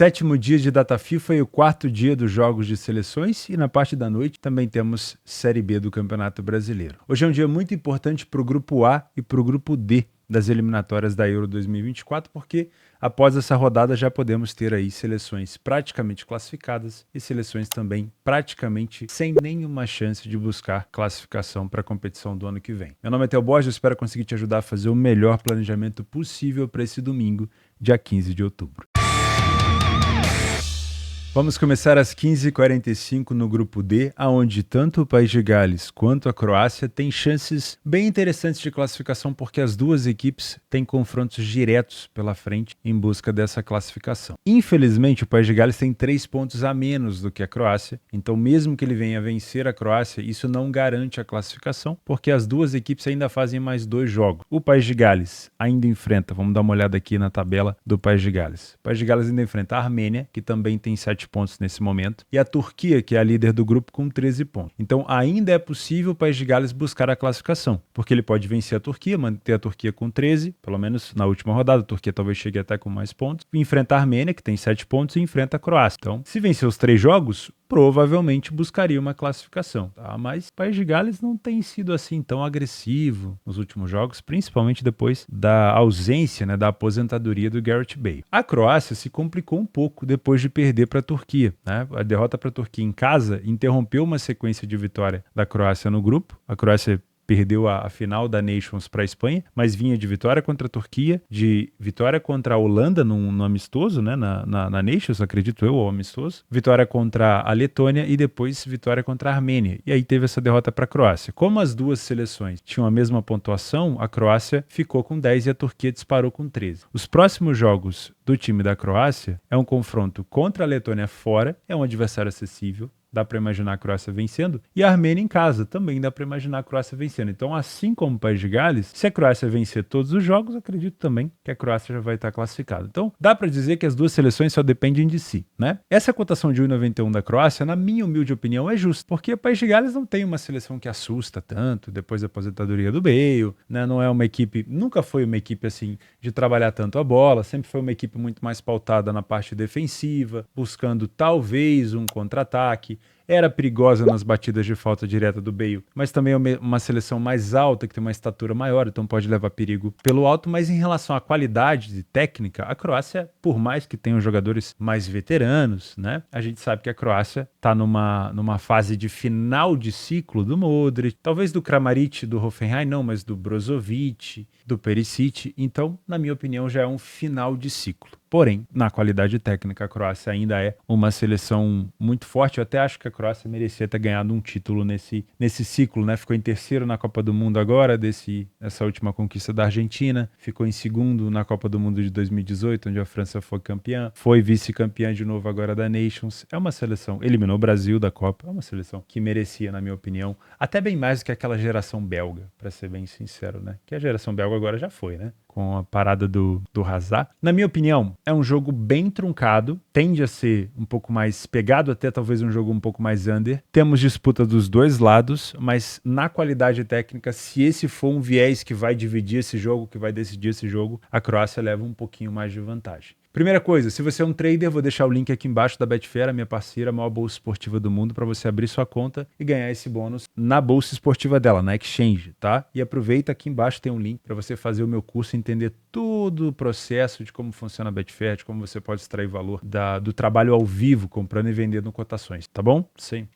7º dia de data FIFA e o 4º dia dos jogos de seleções, e na parte da noite também temos Série B do Campeonato Brasileiro. Hoje é um dia muito importante para o Grupo A e para o Grupo D das eliminatórias da Euro 2024, porque após essa rodada já podemos ter aí seleções praticamente classificadas e seleções também praticamente sem nenhuma chance de buscar classificação para a competição do ano que vem. Meu nome é Theo Borges, eu espero conseguir te ajudar a fazer o melhor planejamento possível para esse domingo, dia 15 de outubro. Vamos começar às 15h45 no Grupo D, onde tanto o País de Gales quanto a Croácia têm chances bem interessantes de classificação, porque as duas equipes têm confrontos diretos pela frente em busca dessa classificação. Infelizmente, o País de Gales tem 3 pontos a menos do que a Croácia, então mesmo que ele venha vencer a Croácia, isso não garante a classificação, porque as duas equipes ainda fazem mais 2 jogos. O País de Gales ainda enfrenta, vamos dar uma olhada aqui na tabela do País de Gales. O País de Gales ainda enfrenta a Armênia, que também tem 7 pontos nesse momento, e a Turquia, que é a líder do grupo, com 13 pontos. Então ainda é possível o País de Gales buscar a classificação, porque ele pode vencer a Turquia, manter a Turquia com 13, pelo menos na última rodada, a Turquia talvez chegue até com mais pontos, e enfrenta a Armênia, que tem 7 pontos, e enfrenta a Croácia. Então, se vencer os 3 jogos, provavelmente buscaria uma classificação, tá? Mas o País de Gales não tem sido assim tão agressivo nos últimos jogos, principalmente depois da ausência, da aposentadoria do Gareth Bale. A Croácia se complicou um pouco depois de perder para a Turquia, né? A derrota para a Turquia em casa interrompeu uma sequência de vitória da Croácia no grupo. A Croácia perdeu a final da Nations para a Espanha, mas vinha de vitória contra a Turquia, de vitória contra a Holanda no amistoso, né, na Nations, acredito eu, ou amistoso, vitória contra a Letônia e depois vitória contra a Armênia. E aí teve essa derrota para a Croácia. Como as duas seleções tinham a mesma pontuação, a Croácia ficou com 10 e a Turquia disparou com 13. Os próximos jogos do time da Croácia é um confronto contra a Letônia fora, é um adversário acessível, dá para imaginar a Croácia vencendo, e a Armênia em casa, também dá para imaginar a Croácia vencendo. Então, assim como o País de Gales, se a Croácia vencer todos os jogos, acredito também que a Croácia já vai estar classificada. Então, dá para dizer que as duas seleções só dependem de si, né? Essa cotação de 1,91 da Croácia, na minha humilde opinião, é justa, porque o País de Gales não tem uma seleção que assusta tanto depois da aposentadoria do Bale, né? Não é uma equipe, nunca foi uma equipe assim de trabalhar tanto a bola, sempre foi uma equipe muito mais pautada na parte defensiva, buscando talvez um contra-ataque. Era perigosa nas batidas de falta direta do Bale, mas também é uma seleção mais alta, que tem uma estatura maior, então pode levar perigo pelo alto. Mas em relação à qualidade de técnica, a Croácia, por mais que tenham jogadores mais veteranos, né, a gente sabe que a Croácia está numa fase de final de ciclo do Modric, talvez do Kramaric, do Hoffenheim, não, mas do Brozovic, do Perisic. Então, na minha opinião, já é um final de ciclo. Porém, na qualidade técnica, a Croácia ainda é uma seleção muito forte. Eu até acho que a Croácia merecia ter ganhado um título nesse ciclo, né? Ficou em terceiro na Copa do Mundo agora, essa última conquista da Argentina. Ficou em segundo na Copa do Mundo de 2018, onde a França foi campeã. Foi vice-campeã de novo agora da Nations. É uma seleção, eliminou o Brasil da Copa. É uma seleção que merecia, na minha opinião, até bem mais do que aquela geração belga, para ser bem sincero, né? Que a geração belga agora já foi, né? Com a parada do Hazard. Na minha opinião, é um jogo bem truncado, tende a ser um pouco mais pegado, até talvez um jogo um pouco mais under. Temos disputa dos dois lados, mas na qualidade técnica, se esse for um viés que vai dividir esse jogo, que vai decidir esse jogo, a Croácia leva um pouquinho mais de vantagem. Primeira coisa, se você é um trader, vou deixar o link aqui embaixo da Betfair, a minha parceira, a maior bolsa esportiva do mundo, para você abrir sua conta e ganhar esse bônus na bolsa esportiva dela, na Exchange, tá? E aproveita, aqui embaixo tem um link para você fazer o meu curso e entender todo o processo de como funciona a Betfair, de como você pode extrair valor do trabalho ao vivo, comprando e vendendo cotações, tá bom?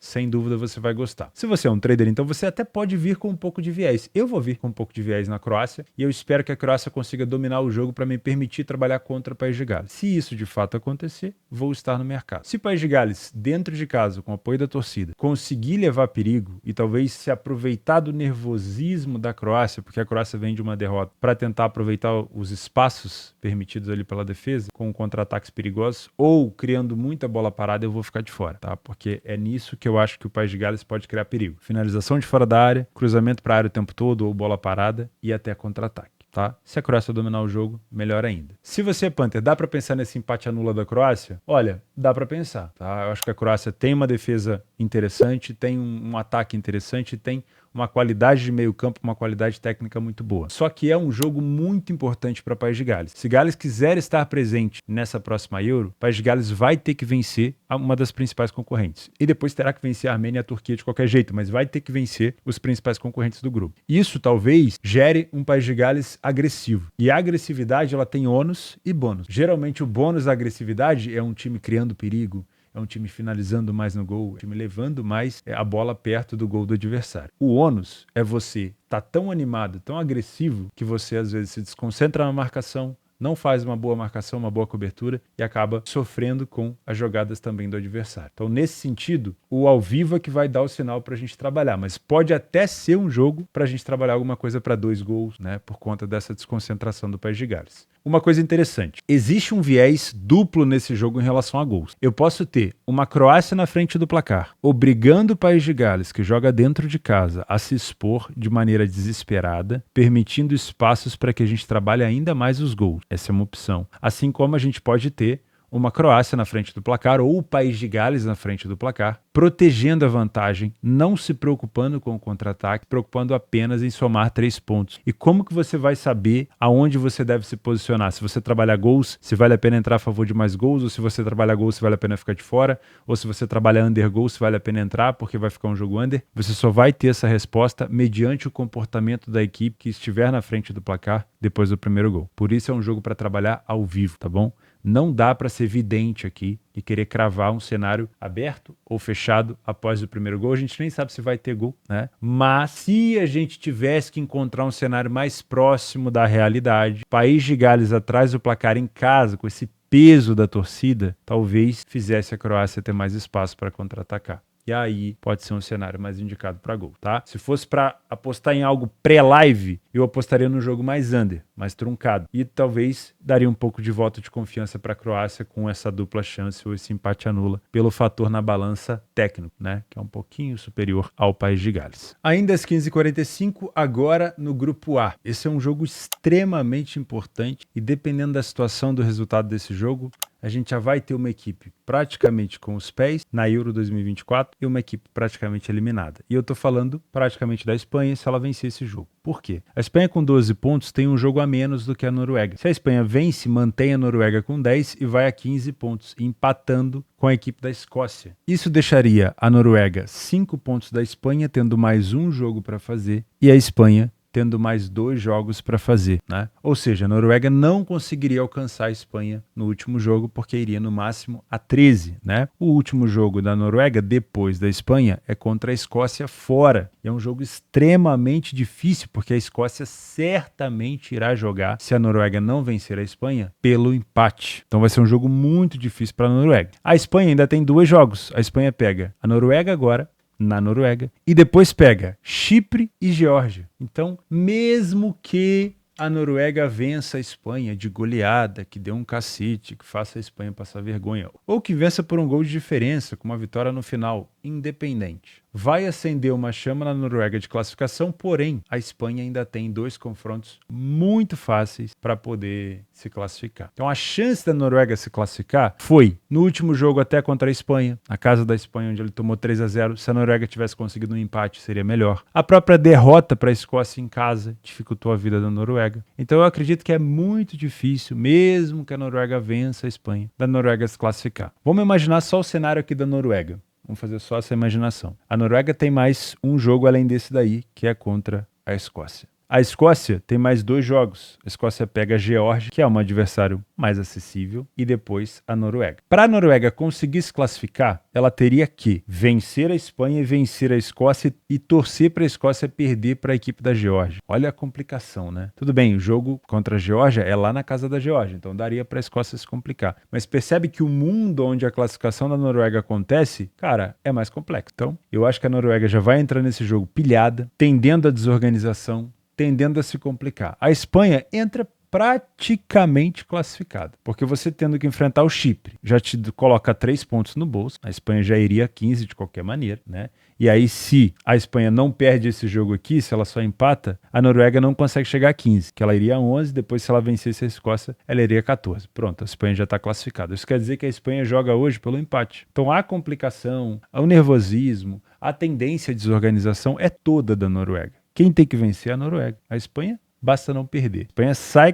Sem dúvida você vai gostar. Se você é um trader, então você até pode vir com um pouco de viés. Eu vou vir com um pouco de viés na Croácia e eu espero que a Croácia consiga dominar o jogo para me permitir trabalhar contra o País de Gales. Se isso de fato acontecer, vou estar no mercado. Se o País de Gales, dentro de casa, com o apoio da torcida, conseguir levar perigo e talvez se aproveitar do nervosismo da Croácia, porque a Croácia vem de uma derrota, para tentar aproveitar os espaços permitidos ali pela defesa, com contra-ataques perigosos, ou criando muita bola parada, eu vou ficar de fora, tá? Porque é nisso que eu acho que o País de Gales pode criar perigo. Finalização de fora da área, cruzamento para a área o tempo todo, ou bola parada, e até contra-ataque. Tá? Se a Croácia dominar o jogo, melhor ainda. Se você, Panther, dá para pensar nesse empate anula da Croácia? Olha, dá para pensar. Tá? Eu acho que a Croácia tem uma defesa interessante, tem um ataque interessante, tem uma qualidade de meio campo, uma qualidade técnica muito boa. Só que é um jogo muito importante para País de Gales. Se Gales quiser estar presente nessa próxima Euro, País de Gales vai ter que vencer uma das principais concorrentes. E depois terá que vencer a Armênia e a Turquia de qualquer jeito, mas vai ter que vencer os principais concorrentes do grupo. Isso talvez gere um País de Gales agressivo. E a agressividade ela tem ônus e bônus. Geralmente o bônus da agressividade é um time criando perigo, é um time finalizando mais no gol, é um time levando mais a bola perto do gol do adversário. O ônus é você estar tão animado, tão agressivo, que você às vezes se desconcentra na marcação, não faz uma boa marcação, uma boa cobertura e acaba sofrendo com as jogadas também do adversário. Então, nesse sentido, o ao vivo é que vai dar o sinal para a gente trabalhar, mas pode até ser um jogo para a gente trabalhar alguma coisa para 2 gols, né, por conta dessa desconcentração do País de Gales. Uma coisa interessante, existe um viés duplo nesse jogo em relação a gols. Eu posso ter uma Croácia na frente do placar, obrigando o País de Gales, que joga dentro de casa, a se expor de maneira desesperada, permitindo espaços para que a gente trabalhe ainda mais os gols. Essa é uma opção. Assim como a gente pode ter uma Croácia na frente do placar ou o País de Gales na frente do placar, protegendo a vantagem, não se preocupando com o contra-ataque, preocupando apenas em somar 3 pontos. E como que você vai saber aonde você deve se posicionar? Se você trabalha gols, se vale a pena entrar a favor de mais gols, ou se você trabalha gols, se vale a pena ficar de fora, ou se você trabalha under goals, se vale a pena entrar porque vai ficar um jogo under. Você só vai ter essa resposta mediante o comportamento da equipe que estiver na frente do placar depois do primeiro gol. Por isso é um jogo para trabalhar ao vivo, tá bom? Não dá para ser vidente aqui e querer cravar um cenário aberto ou fechado após o primeiro gol. A gente nem sabe se vai ter gol, né? Mas se a gente tivesse que encontrar um cenário mais próximo da realidade, País de Gales atrás do placar em casa, com esse peso da torcida, talvez fizesse a Croácia ter mais espaço para contra-atacar. E aí pode ser um cenário mais indicado para gol, tá? Se fosse para apostar em algo pré-live, eu apostaria no jogo mais under, mais truncado. E talvez daria um pouco de voto de confiança para a Croácia com essa dupla chance ou esse empate anula pelo fator na balança técnico, né? Que é um pouquinho superior ao País de Gales. Ainda às 15h45, agora no grupo A. Esse é um jogo extremamente importante e dependendo da situação do resultado desse jogo, a gente já vai ter uma equipe praticamente com os pés na Euro 2024 e uma equipe praticamente eliminada. E eu tô falando praticamente da Espanha se ela vencer esse jogo. Por quê? A Espanha com 12 pontos tem um jogo a menos do que a Noruega. Se a Espanha vence, mantém a Noruega com 10 e vai a 15 pontos, empatando com a equipe da Escócia. Isso deixaria a Noruega 5 pontos da Espanha, tendo mais um jogo para fazer, e a Espanha tendo mais 2 jogos para fazer, né? Ou seja, a Noruega não conseguiria alcançar a Espanha no último jogo, porque iria no máximo a 13, né? O último jogo da Noruega, depois da Espanha, é contra a Escócia fora. E é um jogo extremamente difícil, porque a Escócia certamente irá jogar, se a Noruega não vencer a Espanha, pelo empate. Então vai ser um jogo muito difícil para a Noruega. A Espanha ainda tem 2 jogos. A Espanha pega a Noruega agora, na Noruega, e depois pega Chipre e Geórgia. Então, mesmo que a Noruega vença a Espanha de goleada, que dê um cacete, que faça a Espanha passar vergonha, ou que vença por um gol de diferença, com uma vitória no final, independente, vai acender uma chama na Noruega de classificação, porém, a Espanha ainda tem 2 confrontos muito fáceis para poder se classificar. Então, a chance da Noruega se classificar foi no último jogo até contra a Espanha, na casa da Espanha, onde ele tomou 3-0. Se a Noruega tivesse conseguido um empate, seria melhor. A própria derrota para a Escócia em casa dificultou a vida da Noruega. Então, eu acredito que é muito difícil, mesmo que a Noruega vença a Espanha, da Noruega se classificar. Vamos imaginar só o cenário aqui da Noruega. Vamos fazer só essa imaginação. A Noruega tem mais um jogo além desse daí, que é contra a Escócia. A Escócia tem mais 2 jogos. A Escócia pega a Geórgia, que é um adversário mais acessível, e depois a Noruega. Para a Noruega conseguir se classificar, ela teria que vencer a Espanha e vencer a Escócia e torcer para a Escócia perder para a equipe da Geórgia. Olha a complicação, né? Tudo bem, o jogo contra a Geórgia é lá na casa da Geórgia, então daria para a Escócia se complicar. Mas percebe que o mundo onde a classificação da Noruega acontece, cara, é mais complexo. Então, eu acho que a Noruega já vai entrar nesse jogo pilhada, tendendo à desorganização, tendendo a se complicar. A Espanha entra praticamente classificada, porque você tendo que enfrentar o Chipre, já te coloca 3 pontos no bolso, a Espanha já iria a 15 de qualquer maneira, né? E aí, se a Espanha não perde esse jogo aqui, se ela só empata, a Noruega não consegue chegar a 15, que ela iria a 11, depois se ela vencesse a Escócia, ela iria a 14. Pronto, a Espanha já está classificada. Isso quer dizer que a Espanha joga hoje pelo empate. Então, a complicação, o nervosismo, a tendência à desorganização é toda da Noruega. Quem tem que vencer é a Noruega. A Espanha basta não perder. A Espanha sai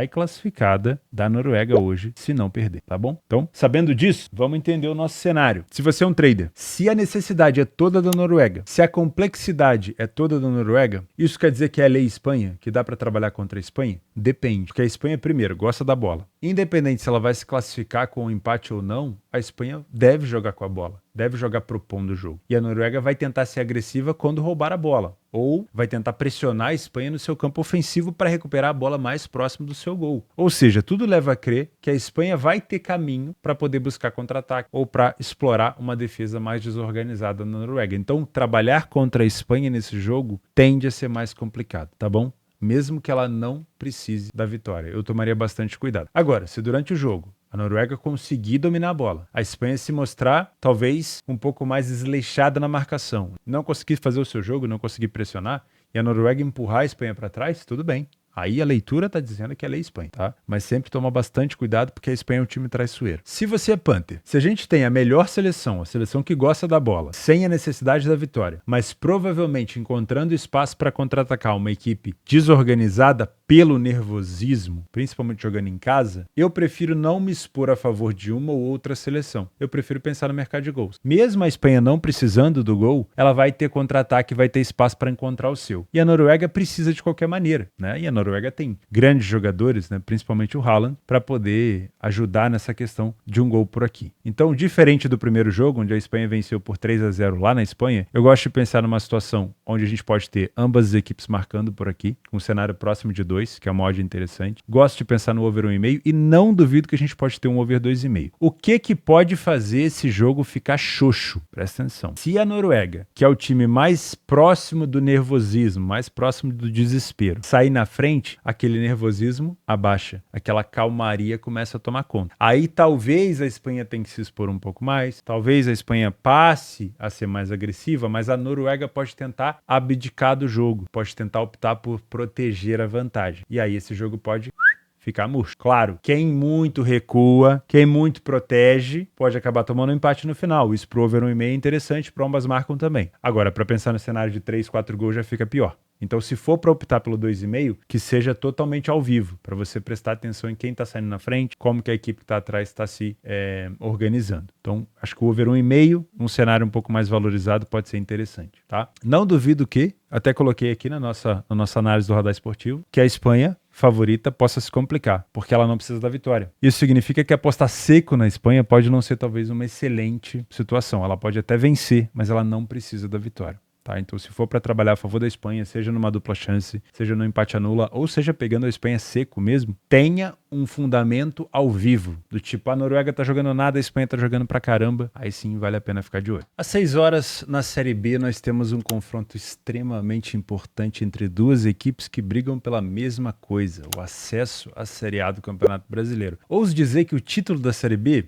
classificada da Noruega hoje se não perder, tá bom? Então, sabendo disso, vamos entender o nosso cenário. Se você é um trader, se a necessidade é toda da Noruega, se a complexidade é toda da Noruega, isso quer dizer que é a lei Espanha, que dá para trabalhar contra a Espanha? Depende, porque a Espanha, primeiro, gosta da bola. Independente se ela vai se classificar com um empate ou não, a Espanha deve jogar com a bola, deve jogar propondo o jogo. E a Noruega vai tentar ser agressiva quando roubar a bola, ou vai tentar pressionar a Espanha no seu campo ofensivo para recuperar a bola mais próximo do seu gol. Ou seja, tudo leva a crer que a Espanha vai ter caminho para poder buscar contra-ataque ou para explorar uma defesa mais desorganizada na Noruega. Então, trabalhar contra a Espanha nesse jogo tende a ser mais complicado, tá bom? Mesmo que ela não precise da vitória. Eu tomaria bastante cuidado. Agora, se durante o jogo a Noruega conseguir dominar a bola, a Espanha se mostrar talvez um pouco mais desleixada na marcação, não conseguir fazer o seu jogo, não conseguir pressionar, e a Noruega empurrar a Espanha para trás, tudo bem. Aí a leitura está dizendo que ela é Espanha, tá? Mas sempre toma bastante cuidado porque a Espanha é um time traiçoeiro. Se você é Panther, se a gente tem a melhor seleção, a seleção que gosta da bola, sem a necessidade da vitória, mas provavelmente encontrando espaço para contra-atacar uma equipe desorganizada pelo nervosismo, principalmente jogando em casa, eu prefiro não me expor a favor de uma ou outra seleção. Eu prefiro pensar no mercado de gols. Mesmo a Espanha não precisando do gol, ela vai ter contra-ataque, vai ter espaço para encontrar o seu. E a Noruega precisa de qualquer maneira, né? E a Noruega tem grandes jogadores, né, principalmente o Haaland, para poder ajudar nessa questão de um gol por aqui. Então, diferente do primeiro jogo, onde a Espanha venceu por 3-0 lá na Espanha, eu gosto de pensar numa situação onde a gente pode ter ambas as equipes marcando por aqui, com um cenário próximo de 2, que é uma odd interessante. Gosto de pensar no over 1,5 e não duvido que a gente pode ter um over 2,5. O que pode fazer esse jogo ficar xoxo? Presta atenção. Se a Noruega, que é o time mais próximo do nervosismo, mais próximo do desespero, sair na frente, aquele nervosismo abaixa, aquela calmaria começa a tomar conta. Aí talvez a Espanha tenha que se expor um pouco mais, talvez a Espanha passe a ser mais agressiva, mas a Noruega pode tentar abdicar do jogo, pode tentar optar por proteger a vantagem. E aí esse jogo pode ficar murcho. Claro, quem muito recua, quem muito protege, pode acabar tomando um empate no final. Isso pro over 1,5 é interessante, para ambas marcam também. Agora, para pensar no cenário de 3, 4 gols já fica pior. Então, se for para optar pelo 2,5, que seja totalmente ao vivo, para você prestar atenção em quem está saindo na frente, como que a equipe que está atrás está se organizando. Então, acho que o over 1,5, um cenário um pouco mais valorizado, pode ser interessante, tá? Não duvido que, até coloquei aqui na nossa análise do Radar Esportivo, que a Espanha favorita possa se complicar, porque ela não precisa da vitória. Isso significa que apostar seco na Espanha pode não ser talvez uma excelente situação. Ela pode até vencer, mas ela não precisa da vitória. Tá, então, se for para trabalhar a favor da Espanha, seja numa dupla chance, seja no empate anula, ou seja pegando a Espanha seco mesmo, tenha um fundamento ao vivo, do tipo, a Noruega tá jogando nada, a Espanha tá jogando pra caramba, aí sim vale a pena ficar de olho. Às 6 horas, na Série B, nós temos um confronto extremamente importante entre duas equipes que brigam pela mesma coisa, o acesso à Série A do Campeonato Brasileiro. Ouso dizer que o título da Série B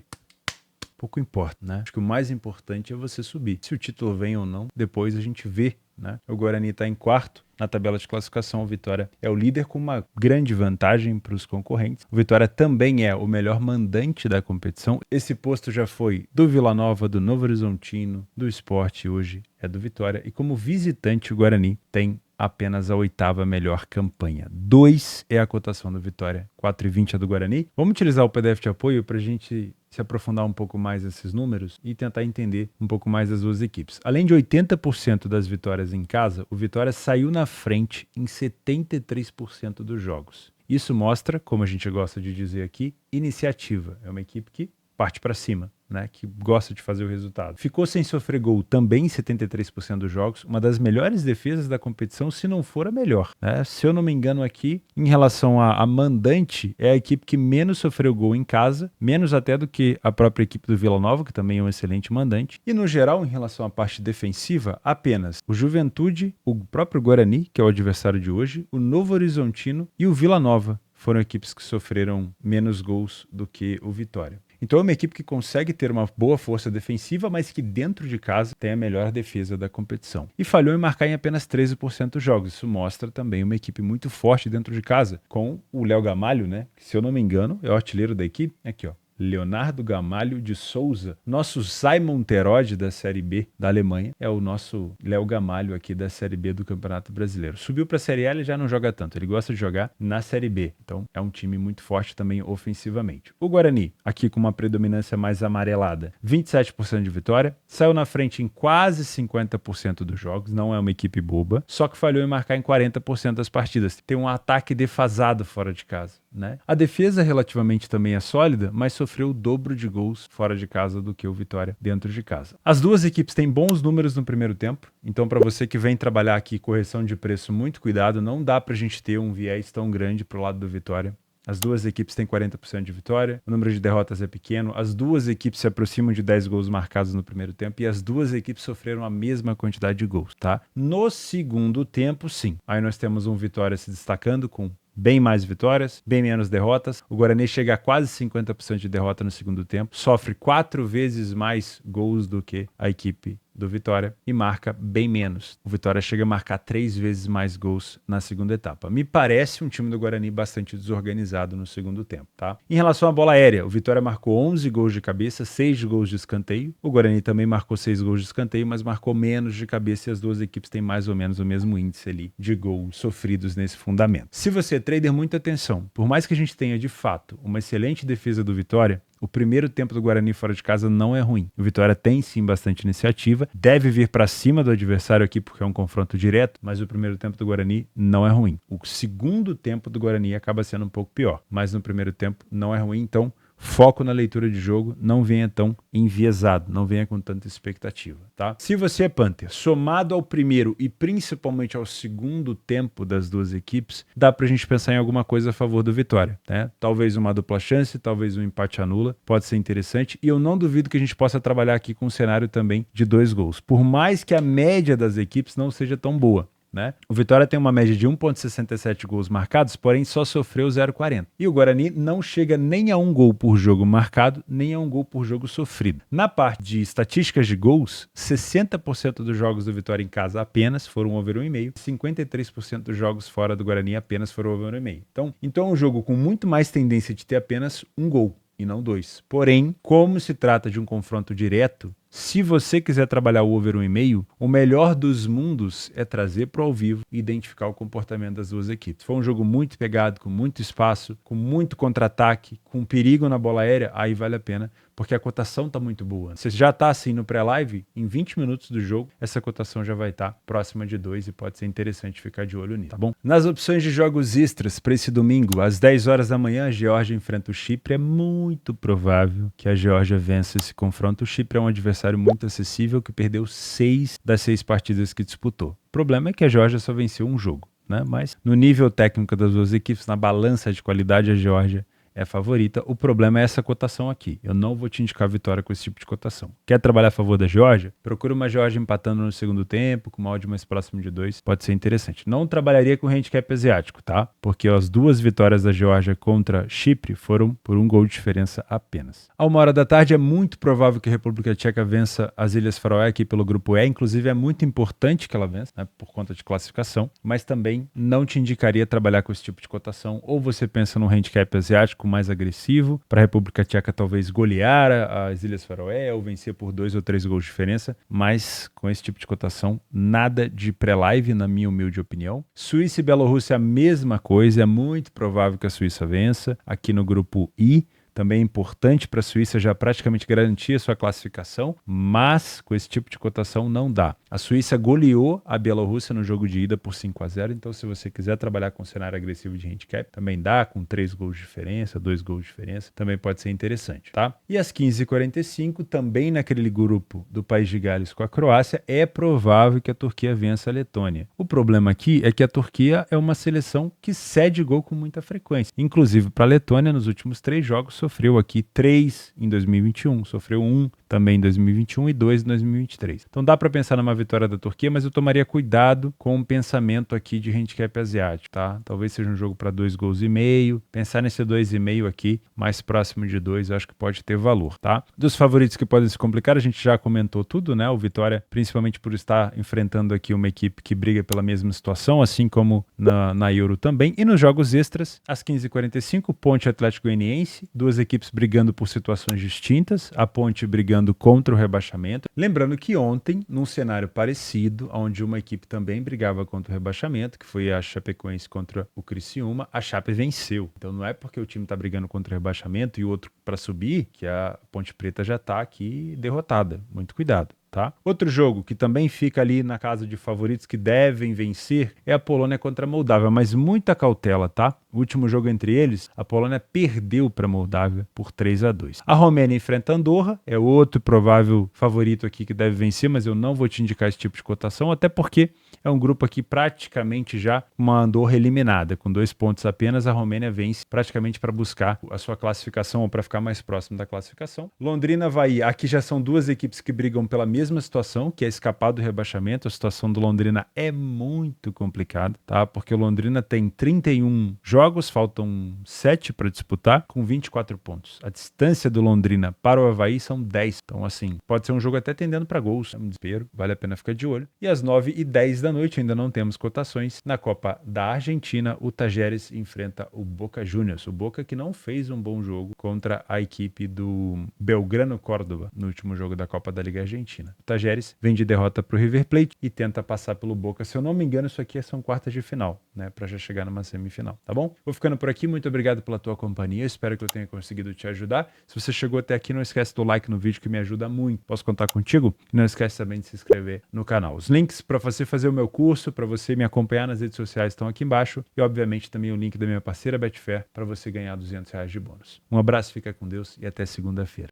pouco importa, né? Acho que o mais importante é você subir. Se o título vem ou não, depois a gente vê, né? O Guarani está em quarto na tabela de classificação. O Vitória é o líder com uma grande vantagem para os concorrentes. O Vitória também é o melhor mandante da competição. Esse posto já foi do Vila Nova, do Novo Horizontino, do Sport, hoje é do Vitória. E como visitante, o Guarani tem apenas a 8ª melhor campanha. 2 é a cotação do Vitória, 4,20 a do Guarani. Vamos utilizar o PDF de apoio para a gente se aprofundar um pouco mais nesses números e tentar entender um pouco mais das duas equipes. Além de 80% das vitórias em casa, o Vitória saiu na frente em 73% dos jogos. Isso mostra, como a gente gosta de dizer aqui, iniciativa. É uma equipe que parte para cima, né, que gosta de fazer o resultado. Ficou sem sofrer gol também em 73% dos jogos, uma das melhores defesas da competição, se não for a melhor, né? Se eu não me engano aqui, em relação a mandante, é a equipe que menos sofreu gol em casa, menos até do que a própria equipe do Vila Nova, que também é um excelente mandante. E no geral, em relação à parte defensiva, apenas o Juventude, o próprio Guarani, que é o adversário de hoje, o Novo Horizontino e o Vila Nova foram equipes que sofreram menos gols do que o Vitória. Então é uma equipe que consegue ter uma boa força defensiva, mas que dentro de casa tem a melhor defesa da competição. E falhou em marcar em apenas 13% dos jogos. Isso mostra também uma equipe muito forte dentro de casa, com o Léo Gamalho, né, que, se eu não me engano, é o artilheiro da equipe. Aqui, ó. Leonardo Gamalho de Souza, nosso Simon Terode da Série B da Alemanha, é o nosso Léo Gamalho aqui da Série B do Campeonato Brasileiro. Subiu para a Série A, ele já não joga tanto, ele gosta de jogar na Série B, então é um time muito forte também ofensivamente. O Guarani, aqui com uma predominância mais amarelada, 27% de vitória, saiu na frente em quase 50% dos jogos, não é uma equipe boba, só que falhou em marcar em 40% das partidas. Tem um ataque defasado fora de casa, né? A defesa relativamente também é sólida, mas sofreu o dobro de gols fora de casa do que o Vitória dentro de casa. As duas equipes têm bons números no primeiro tempo, então para você que vem trabalhar aqui correção de preço, muito cuidado, não dá pra gente ter um viés tão grande pro lado do Vitória. As duas equipes têm 40% de vitória, o número de derrotas é pequeno, as duas equipes se aproximam de 10 gols marcados no primeiro tempo e as duas equipes sofreram a mesma quantidade de gols, tá? No segundo tempo, sim. Aí nós temos um Vitória se destacando com bem mais vitórias, bem menos derrotas. O Guarani chega a quase 50% de derrota no segundo tempo, sofre 4 vezes mais gols do que a equipe do Vitória e marca bem menos. O Vitória chega a marcar 3 vezes mais gols na segunda etapa. Me parece um time do Guarani bastante desorganizado no segundo tempo, tá? Em relação à bola aérea, o Vitória marcou 11 gols de cabeça, 6 gols de escanteio. O Guarani também marcou 6 gols de escanteio, mas marcou menos de cabeça e as duas equipes têm mais ou menos o mesmo índice ali de gols sofridos nesse fundamento. Se você é trader, muita atenção. Por mais que a gente tenha de fato uma excelente defesa do Vitória, o primeiro tempo do Guarani fora de casa não é ruim. O Vitória tem sim bastante iniciativa, deve vir para cima do adversário aqui porque é um confronto direto, mas o primeiro tempo do Guarani não é ruim. O segundo tempo do Guarani acaba sendo um pouco pior, mas no primeiro tempo não é ruim, então foco na leitura de jogo, não venha tão enviesado, não venha com tanta expectativa, tá? Se você é Panther, somado ao primeiro e principalmente ao segundo tempo das duas equipes, dá pra gente pensar em alguma coisa a favor do Vitória, né? Talvez uma dupla chance, talvez um empate anula, pode ser interessante, e eu não duvido que a gente possa trabalhar aqui com um cenário também de 2 gols, por mais que a média das equipes não seja tão boa, né? O Vitória tem uma média de 1,67 gols marcados, porém só sofreu 0,40. E o Guarani não chega nem a 1 gol por jogo marcado, nem a 1 gol por jogo sofrido. Na parte de estatísticas de gols, 60% dos jogos do Vitória em casa apenas foram over 1,5, 53% dos jogos fora do Guarani apenas foram over 1,5. Então é um jogo com muito mais tendência de ter apenas 1 gol e não 2. Porém, como se trata de um confronto direto, se você quiser trabalhar o over 1,5, o melhor dos mundos é trazer para o ao vivo e identificar o comportamento das duas equipes. Foi um jogo muito pegado, com muito espaço, com muito contra-ataque, com perigo na bola aérea, aí vale a pena, porque a cotação está muito boa. Você já está assim no pré-live, em 20 minutos do jogo, essa cotação já vai estar próxima de 2 e pode ser interessante ficar de olho nisso, tá bom? Nas opções de jogos extras para esse domingo, às 10 horas da manhã, a Geórgia enfrenta o Chipre. É muito provável que a Geórgia vença esse confronto. O Chipre é um adversário muito acessível que perdeu 6 das 6 partidas que disputou. O problema é que a Geórgia só venceu um jogo, né? Mas no nível técnico das duas equipes, na balança de qualidade, a Geórgia é favorita. O problema é essa cotação aqui. Eu não vou te indicar vitória com esse tipo de cotação. Quer trabalhar a favor da Geórgia? Procura uma Geórgia empatando no segundo tempo, com uma odd mais próximo de 2. Pode ser interessante. Não trabalharia com handicap asiático, tá? Porque as 2 vitórias da Geórgia contra Chipre foram por 1 gol de diferença apenas. À 13h é muito provável que a República Tcheca vença as Ilhas Faroé aqui pelo grupo E. Inclusive é muito importante que ela vença, né, por conta de classificação. Mas também não te indicaria trabalhar com esse tipo de cotação. Ou você pensa num handicap asiático mais agressivo, para a República Tcheca talvez golear as Ilhas Faroé ou vencer por 2 ou 3 gols de diferença, mas com esse tipo de cotação, nada de pré-live, na minha humilde opinião. Suíça e Bielorrússia, a mesma coisa, é muito provável que a Suíça vença, aqui no grupo I. Também é importante para a Suíça já praticamente garantir a sua classificação, mas com esse tipo de cotação não dá. A Suíça goleou a Bielorrússia no jogo de ida por 5-0, então se você quiser trabalhar com um cenário agressivo de handicap, também dá, com 3 gols de diferença, 2 gols de diferença, também pode ser interessante, tá? E às 15h45, também naquele grupo do País de Gales com a Croácia, é provável que a Turquia vença a Letônia. O problema aqui é que a Turquia é uma seleção que cede gol com muita frequência. Inclusive para a Letônia, nos últimos 3 jogos, sofreu aqui 3 em 2021, sofreu 1 também em 2021 e 2 em 2023. Então dá para pensar numa vitória da Turquia, mas eu tomaria cuidado com o pensamento aqui de handicap asiático, tá? Talvez seja um jogo para 2 gols e meio, pensar nesse 2,5 aqui, mais próximo de 2, eu acho que pode ter valor, tá? Dos favoritos que podem se complicar, a gente já comentou tudo, né? O Vitória, principalmente por estar enfrentando aqui uma equipe que briga pela mesma situação, assim como na Euro também. E nos jogos extras, às 15h45, Ponte Atlético Goianiense, 2 duas equipes brigando por situações distintas, a Ponte brigando contra o rebaixamento. Lembrando que ontem, num cenário parecido, onde uma equipe também brigava contra o rebaixamento, que foi a Chapecoense contra o Criciúma, a Chape venceu. Então não é porque o time está brigando contra o rebaixamento e o outro para subir que a Ponte Preta já está aqui derrotada. Muito cuidado. Tá? Outro jogo que também fica ali na casa de favoritos que devem vencer é a Polônia contra a Moldávia, mas muita cautela, tá? O último jogo entre eles, a Polônia perdeu para a Moldávia por 3-2. A Romênia enfrenta a Andorra, é outro provável favorito aqui que deve vencer, mas eu não vou te indicar esse tipo de cotação, até porque é um grupo aqui praticamente já uma Andorra eliminada, com 2 pontos apenas, a Romênia vence praticamente para buscar a sua classificação ou para ficar mais próximo da classificação. Londrina, Avaí, aqui já são duas equipes que brigam pela mesma situação, que é escapar do rebaixamento. A situação do Londrina é muito complicada, tá? Porque o Londrina tem 31 jogos, faltam 7 para disputar, com 24 pontos. A distância do Londrina para o Avaí são 10. Então, assim, pode ser um jogo até tendendo para gols. É um desespero, vale a pena ficar de olho. E às 9h10 da noite, ainda não temos cotações, na Copa da Argentina, o Tajeres enfrenta o Boca Juniors. O Boca que não fez um bom jogo contra a equipe do Belgrano Córdoba no último jogo da Copa da Liga Argentina. O Tajeres vem de derrota para o River Plate e tenta passar pelo Boca. Se eu não me engano, isso aqui são quartas de final, né? Para já chegar numa semifinal, tá bom? Vou ficando por aqui. Muito obrigado pela tua companhia. Espero que eu tenha conseguido te ajudar. Se você chegou até aqui, não esquece do like no vídeo que me ajuda muito. Posso contar contigo? E não esquece também de se inscrever no canal. Os links para você fazer o meu curso, para você me acompanhar nas redes sociais estão aqui embaixo. E, obviamente, também o link da minha parceira Betfair para você ganhar R$ 200 de bônus. Um abraço, fica com Deus e até segunda-feira.